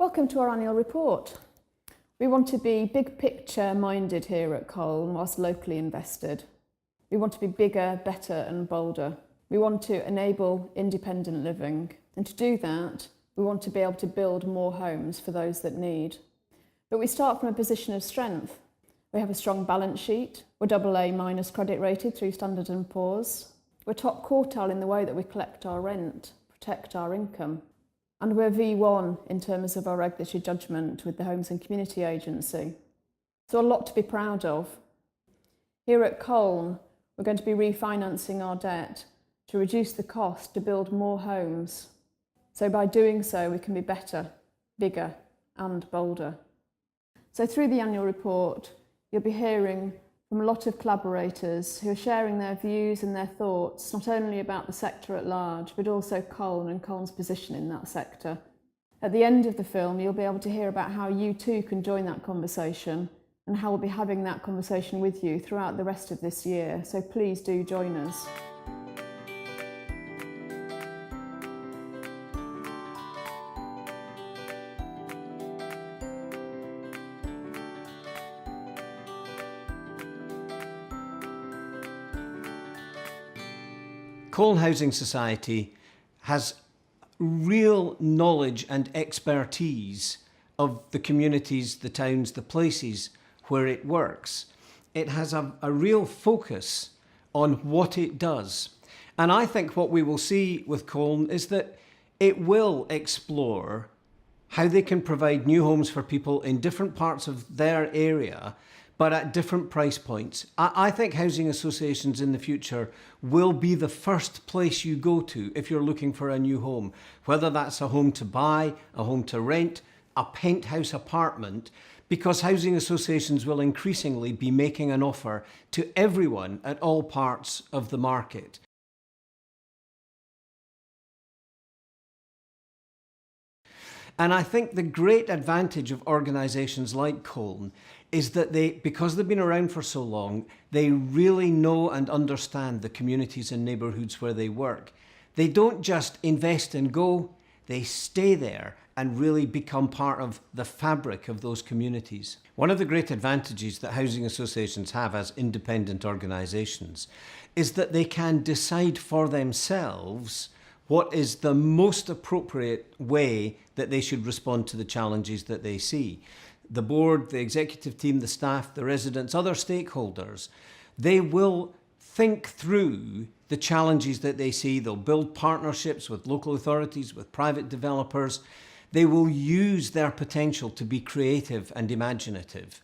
Welcome to our annual report. We want to be big picture minded here at Colne whilst locally invested. We want to be bigger, better and bolder. We want to enable independent living, and to do that we want to be able to build more homes for those that need. But we start from a position of strength. We have a strong balance sheet, we're AA- credit rated through Standard & Poor's, we're top quartile in the way that we collect our rent, protect our income, and we're V1 in terms of our regulatory judgment with the Homes and Community Agency. So a lot to be proud of. Here at Colne, we're going to be refinancing our debt to reduce the cost to build more homes. So by doing so, we can be better, bigger and bolder. So through the annual report, you'll be hearing from a lot of collaborators who are sharing their views and their thoughts, not only about the sector at large, but also Colne and Colne's position in that sector. At the end of the film, you'll be able to hear about how you too can join that conversation and how we'll be having that conversation with you throughout the rest of this year. So please do join us. Colne Housing Society has real knowledge and expertise of the communities, the towns, the places where it works. It has a real focus on what it does. And I think what we will see with Colne is that it will explore how they can provide new homes for people in different parts of their area, but at different price points. I think housing associations in the future will be the first place you go to if you're looking for a new home, whether that's a home to buy, a home to rent, a penthouse apartment, because housing associations will increasingly be making an offer to everyone at all parts of the market. And I think the great advantage of organisations like Colne is that because they've been around for so long, they really know and understand the communities and neighbourhoods where they work. They don't just invest and go, they stay there and really become part of the fabric of those communities. One of the great advantages that housing associations have as independent organisations is that they can decide for themselves what is the most appropriate way that they should respond to the challenges that they see. The board, the executive team, the staff, the residents, other stakeholders, they will think through the challenges that they see. They'll build partnerships with local authorities, with private developers. They will use their potential to be creative and imaginative.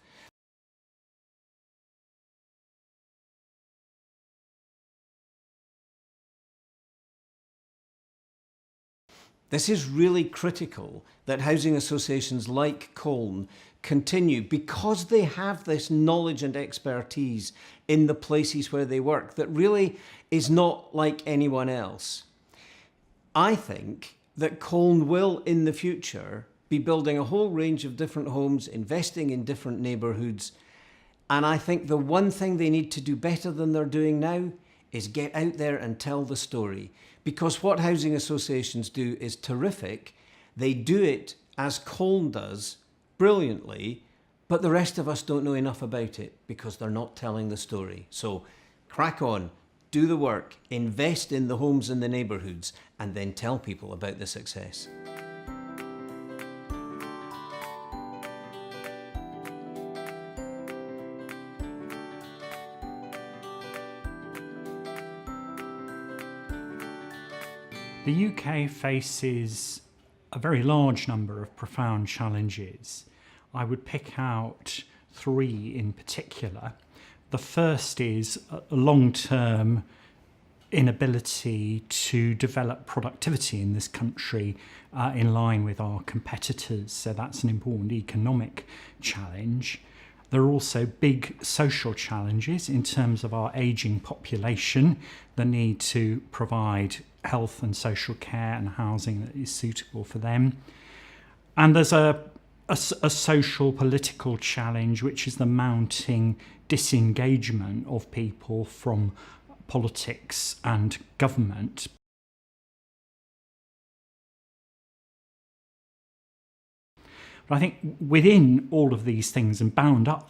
This is really critical that housing associations like Colne continue, because they have this knowledge and expertise in the places where they work that really is not like anyone else. I think that Colne will in the future be building a whole range of different homes, investing in different neighbourhoods, and I think the one thing they need to do better than they're doing now is get out there and tell the story. Because what housing associations do is terrific. They do it as Colne does brilliantly, but the rest of us don't know enough about it because they're not telling the story. So crack on, do the work, invest in the homes and the neighbourhoods, and then tell people about the success. The UK faces a very large number of profound challenges. I would pick out three in particular. The first is a long-term inability to develop productivity in this country in line with our competitors. So that's an important economic challenge. There are also big social challenges in terms of our ageing population, the need to provide health and social care and housing that is suitable for them. And there's a social political challenge, which is the mounting disengagement of people from politics and government. But I think within all of these things and bound up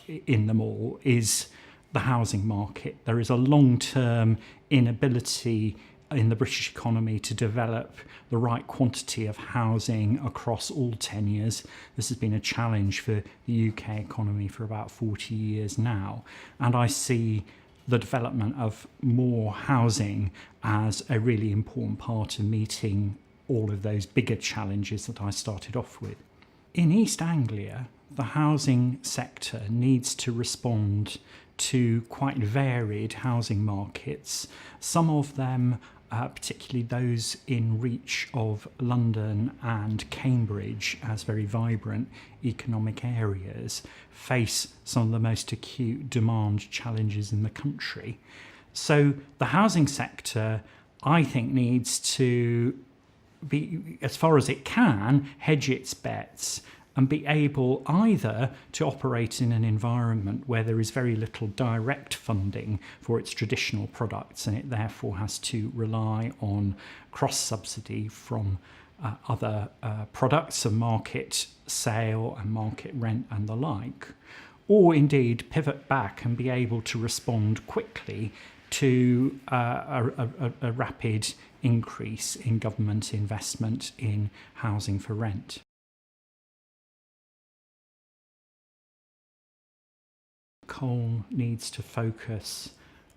in them all is the housing market. There is a long-term inability in the British economy to develop the right quantity of housing across all tenures. This has been a challenge for the UK economy for about 40 years now. And I see the development of more housing as a really important part of meeting all of those bigger challenges that I started off with. In East Anglia, the housing sector needs to respond to quite varied housing markets. Some of them, particularly those in reach of London and Cambridge as very vibrant economic areas, face some of the most acute demand challenges in the country. So the housing sector, I think, needs to be, as far as it can, hedge its bets and be able either to operate in an environment where there is very little direct funding for its traditional products, and it therefore has to rely on cross-subsidy from other products of market sale and market rent and the like, or indeed pivot back and be able to respond quickly to a rapid increase in government investment in housing for rent. Colne needs to focus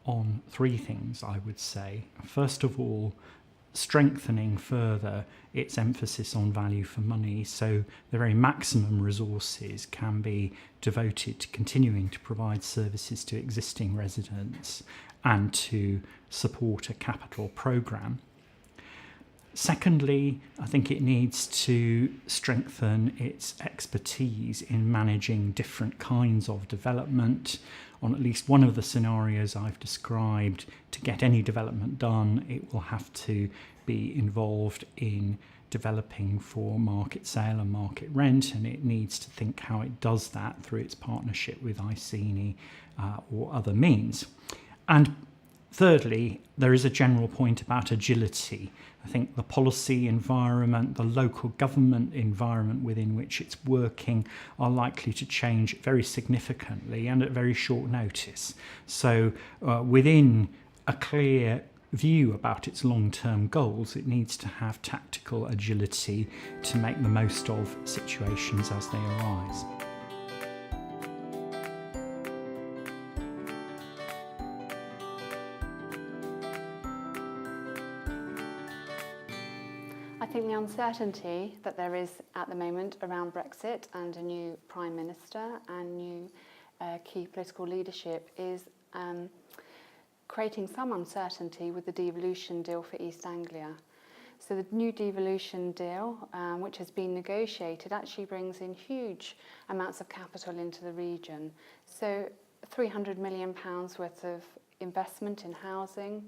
on three things, I would say. First of all, strengthening further its emphasis on value for money, so the very maximum resources can be devoted to continuing to provide services to existing residents and to support a capital programme. Secondly, I think it needs to strengthen its expertise in managing different kinds of development. On at least one of the scenarios I've described, to get any development done, it will have to be involved in developing for market sale and market rent, and it needs to think how it does that through its partnership with Iceni or other means. And thirdly, there is a general point about agility. I think the policy environment, the local government environment within which it's working are likely to change very significantly and at very short notice. So within a clear view about its long-term goals, it needs to have tactical agility to make the most of situations as they arise. I think the uncertainty that there is at the moment around Brexit and a new Prime Minister and new key political leadership is creating some uncertainty with the devolution deal for East Anglia. So the new devolution deal, which has been negotiated, actually brings in huge amounts of capital into the region. So £300 million worth of investment in housing,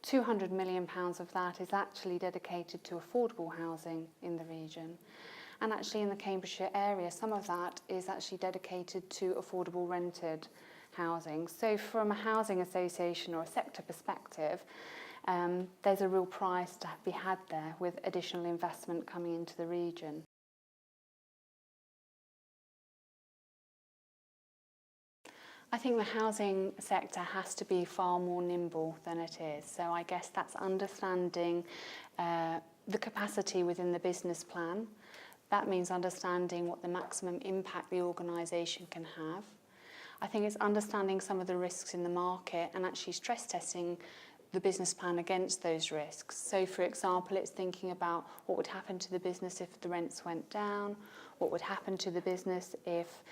£200 million of that is actually dedicated to affordable housing in the region. And actually in the Cambridgeshire area, some of that is actually dedicated to affordable rented housing. So from a housing association or a sector perspective, there's a real price to be had there with additional investment coming into the region. I think the housing sector has to be far more nimble than it is. So I guess that's understanding the capacity within the business plan. That means understanding what the maximum impact the organisation can have. I think it's understanding some of the risks in the market and actually stress testing the business plan against those risks. So for example, it's thinking about what would happen to the business if the rents went down, what would happen to the business if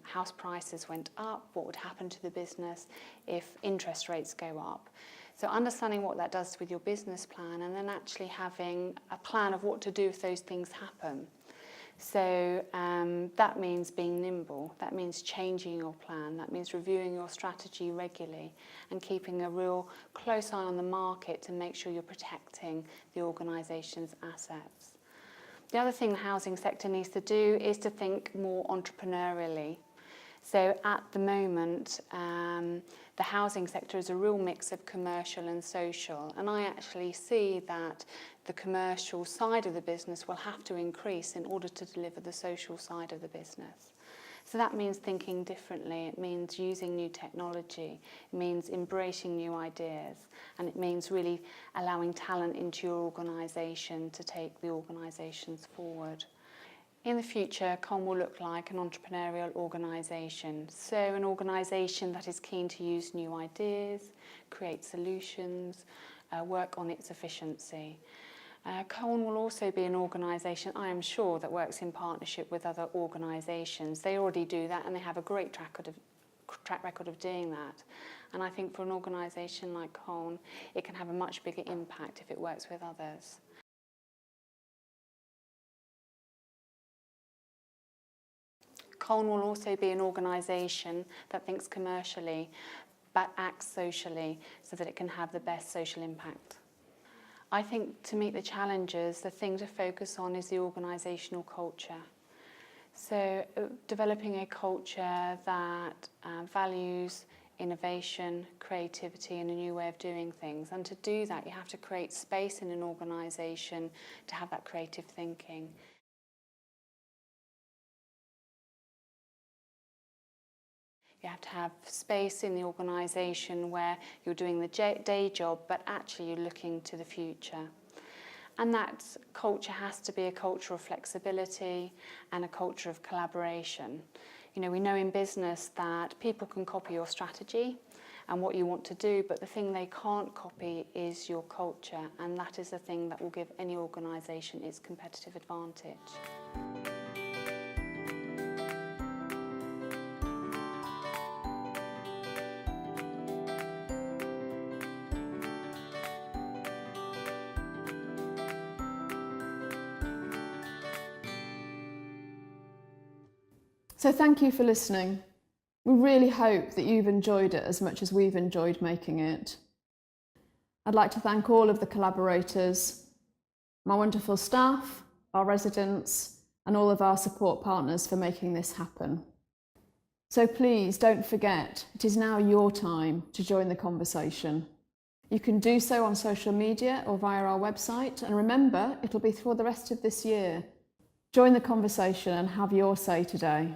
house prices went up, what would happen to the business if interest rates go up. So understanding what that does with your business plan and then actually having a plan of what to do if those things happen. So that means being nimble, that means changing your plan, that means reviewing your strategy regularly and keeping a real close eye on the market to make sure you're protecting the organisation's assets. The other thing the housing sector needs to do is to think more entrepreneurially. So at the moment, the housing sector is a real mix of commercial and social, and I actually see that the commercial side of the business will have to increase in order to deliver the social side of the business. So that means thinking differently, it means using new technology, it means embracing new ideas, and it means really allowing talent into your organisation to take the organisations forward. In the future, Colne will look like an entrepreneurial organisation. So an organisation that is keen to use new ideas, create solutions, work on its efficiency. Colne will also be an organisation, I am sure, that works in partnership with other organisations. They already do that and they have a great track record of doing that. And I think for an organisation like Colne, it can have a much bigger impact if it works with others. Colne will also be an organisation that thinks commercially but acts socially so that it can have the best social impact. I think to meet the challenges, the thing to focus on is the organisational culture. So developing a culture that values innovation, creativity and a new way of doing things. And to do that, you have to create space in an organisation to have that creative thinking. You have to have space in the organisation where you're doing the day job, but actually you're looking to the future. And that culture has to be a culture of flexibility and a culture of collaboration. You know, we know in business that people can copy your strategy and what you want to do, but the thing they can't copy is your culture, and that is the thing that will give any organisation its competitive advantage. So thank you for listening. We really hope that you've enjoyed it as much as we've enjoyed making it. I'd like to thank all of the collaborators, my wonderful staff, our residents, and all of our support partners for making this happen. So please don't forget, it is now your time to join the conversation. You can do so on social media or via our website, and remember, it'll be for the rest of this year. Join the conversation and have your say today.